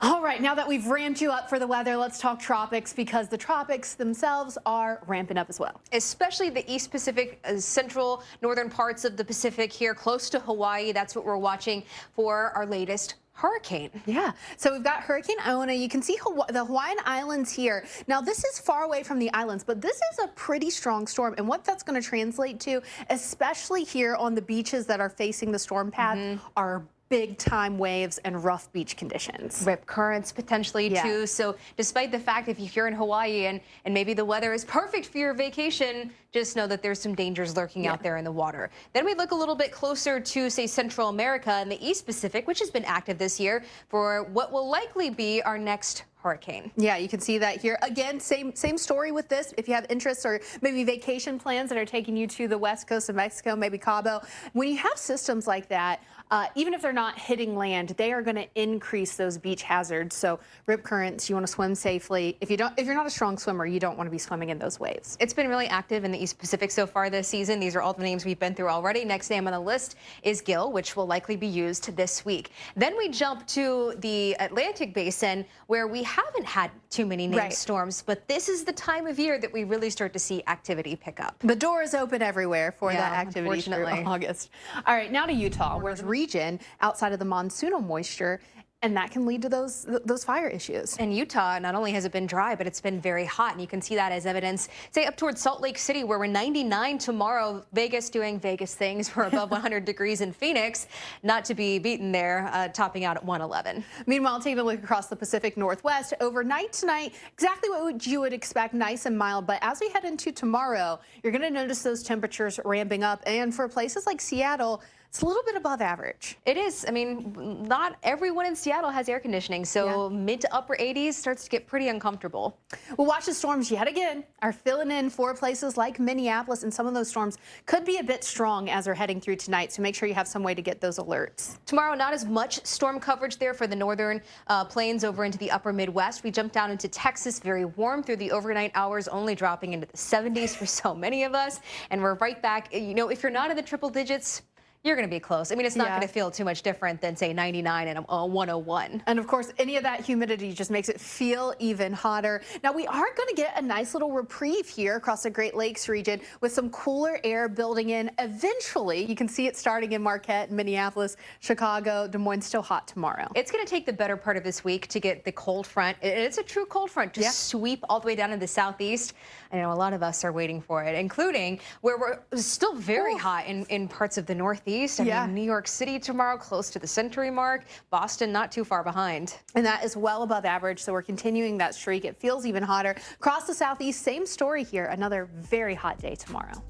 All right, now that we've ramped you up for the weather, let's talk tropics because the tropics themselves are ramping up as well. Especially the East Pacific, central, northern parts of the Pacific here close to Hawaii. That's what we're watching for our latest hurricane. Yeah, so we've got Hurricane Iona. You can see the Hawaiian Islands here. Now, this is far away from the islands, but this is a pretty strong storm. And what that's going to translate to, especially here on the beaches that are facing the storm path, are big time waves and rough beach conditions. Rip currents potentially too. So despite the fact if you're in Hawaii and maybe the weather is perfect for your vacation, just know that there's some dangers lurking out there in the water. Then we look a little bit closer to, say, Central America and the East Pacific, which has been active this year for what will likely be our next hurricane. Yeah, you can see that here. Again, same story with this. If you have interests or maybe vacation plans that are taking you to the west coast of Mexico, maybe Cabo, when you have systems like that, even if they're not hitting land, they are going to increase those beach hazards. So rip currents, you want to swim safely. If you're not a strong swimmer, you don't want to be swimming in those waves. It's been really active in the East Pacific so far this season. These are all the names we've been through already. Next name on the list is Gil, which will likely be used this week. Then we jump to the Atlantic Basin, where we haven't had too many named storms, but this is the time of year that we really start to see activity pick up. The door is open everywhere for that activity through August. All right, now to Utah, where region outside of the monsoonal moisture, and that can lead to those fire issues. In Utah, not only has it been dry, but it's been very hot, and you can see that as evidence, say, up towards Salt Lake City, where we're 99 tomorrow. Vegas doing Vegas things. We're above 100 degrees in Phoenix, not to be beaten there, topping out at 111. Meanwhile, taking a look across the Pacific Northwest, overnight tonight, exactly what you would expect, nice and mild. But as we head into tomorrow, you're going to notice those temperatures ramping up, and for places like Seattle, it's a little bit above average. It is. I mean, not everyone in Seattle has air conditioning, so mid to upper 80s starts to get pretty uncomfortable. We'll watch the storms yet again are filling in for places like Minneapolis, and some of those storms could be a bit strong as they're heading through tonight, so make sure you have some way to get those alerts. Tomorrow, not as much storm coverage there for the northern plains over into the upper Midwest. We jump down into Texas, very warm through the overnight hours, only dropping into the 70s for so many of us, and we're right back. You know, if you're not in the triple digits, you're going to be close. I mean, it's not going to feel too much different than, say, 99 and 101. And, of course, any of that humidity just makes it feel even hotter. Now, we are going to get a nice little reprieve here across the Great Lakes region with some cooler air building in. Eventually, you can see it starting in Marquette, Minneapolis, Chicago, Des Moines, still hot tomorrow. It's going to take the better part of this week to get the cold front. It's a true cold front to sweep all the way down in the southeast. I know a lot of us are waiting for it, including where we're still very hot in parts of the northeast. I mean, New York City tomorrow, close to the century mark. Boston, not too far behind. And that is well above average, so we're continuing that streak. It feels even hotter. Across the southeast, same story here. Another very hot day tomorrow.